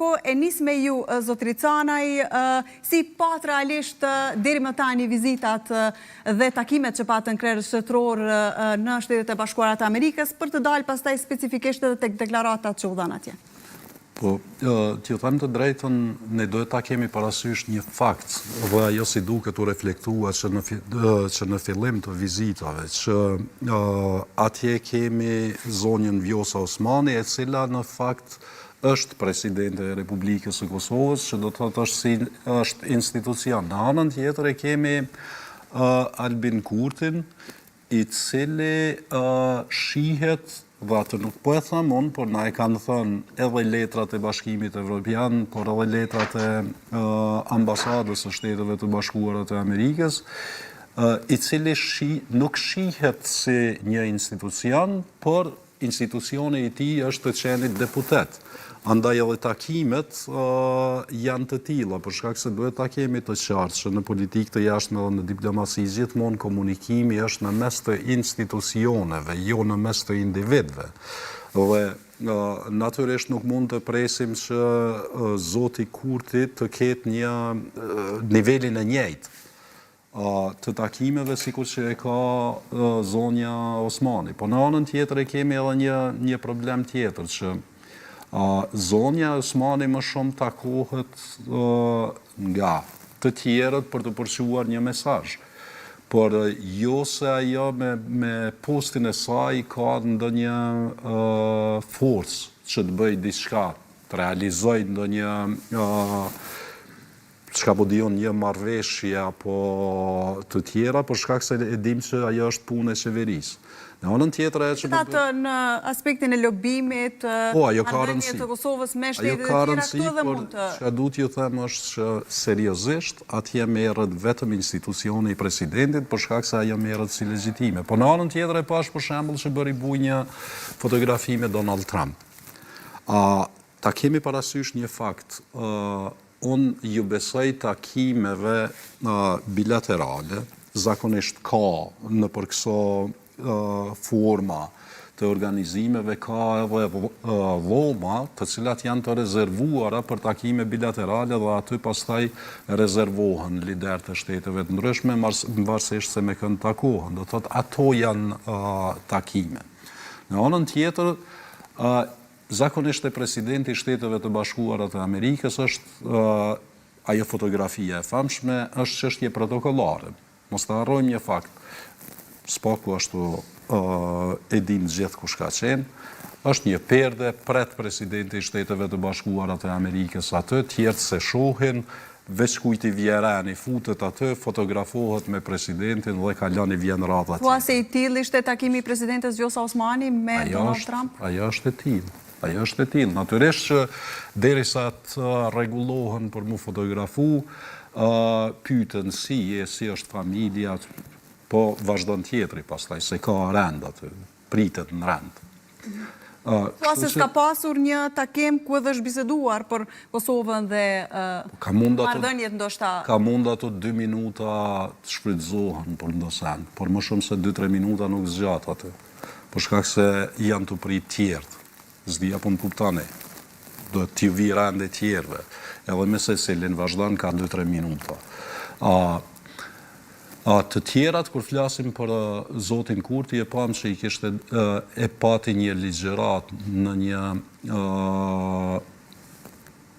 E nis me ju, zotri Canaj, si pat realisht deri më tani vizitat dhe takimet që patën krerës shtetëror në Shtetet e Bashkuara të Amerikës për të dalë pastaj specifikisht edhe tek deklaratat që u dhanë atje? Po, t'ju them të drejtën, ne duhet ta kemi parasysh një fakt, dhe ajo si duket u reflektua që në fillim të vizitave, që atje kemi zonjën Vjosa Osmani, e cila në fakt është presidente e Republikës së Kosovës, që do të thotë është institucion. Në anën tjetër e kemi Albin Kurtin, i cili shihet, dhe atë nuk po e thëmë unë, por na e kanë thënë edhe letrat e Bashkimit Evropian, por edhe letrat e ambasadës së Shteteve të Bashkuara të Amerikës, i cili nuk shihet si një institucion, por institucioni i tij është të qenit deputet. Andaj edhe takimet janë të tilla, për shkak se duhet ta kemi të qartë që në politikë të jashtme dhe në diplomasi gjithmonë komunikimi është në mes të institucioneve, jo në mes të individëve. Dhe natyrisht nuk mund të presim që zoti Kurti të ketë një nivelin e njëjtë të takimeve sikur që e ka zonja Osmani. Po në anën tjetër e kemi edhe një problem tjetër që zonja Osmani më shumë takohet nga të tjerët për të përçuar një mesazh. Por jo se ajo me postin e saj ka ndonjë forcë që të bëjë diçka, të realizojë ndonjë çka po diun një marrëveshje apo të tjera, për shkak se e dim që ajo është punë e qeverisë. Në anën tjetër ajo që në aspektin e lobimit, marrëdhëniet të Kosovës me shtetet e tjera, këtu edhe mund të... Çka duhet ju them është që seriozisht atje merret vetëm institucioni i presidentit, për shkak se ajo merret si legjitime. Po në anën tjetër e pash për shembull që bëri buj një fotografi me Donald Trump. Ta kemi parasysh një fakt. Unë ju besoj takimeve bilaterale, zakonisht ka në për këso forma të organizimeve, ka edhe dhoma të cilat janë të rezervuara për takime bilaterale dhe aty pastaj rezervohen liderët e shteteve të ndryshme, varësisht se me kënd takohen. Do thotë ato janë takime. Në anën tjetër, zakonisht e presidenti i Shteteve të Bashkuara të Amerikës është ajo fotografia e famshme, është çështje protokollare. Mos ta harrojmë një fakt. Spaku ashtu e dim gjithë kush ka qenë, është një perde pret presidenti i Shteteve të Bashkuara të Amerikës atë, tjertë se shohin, veç kujti vjerani, futet atë, fotografohet me presidentin dhe kalon i vjen radha tjetër. Thua se i tillë ishte takimi i presidentes Vjosa Osmani me Donald Trump? Ajo është e tillë. Ajo është e tillë. Natyrisht që derisa të rregullohen për mu fotografu, pyeten si është familja, po vazhdon tjetri pastaj, se ka rend aty, pritet në rend. Thua se s'ka pasur një takim ku edhe është biseduar për Kosovën dhe marrëdhëniet ndoshta. Ka mund ato 2 minuta të shfrytëzohen për ndosend, por më shumë se 2-3 minuta nuk zgjat aty. Për shkak se janë të prit tjertë. Zdi apo në kuptani. Do t'ju vi rende tjerve. Edhe me se selin vazhdan ka 2-3 minuta. Të tjerat, kur flasim për zotin Kurti, e pam që i kishte e pati një ligjërat në një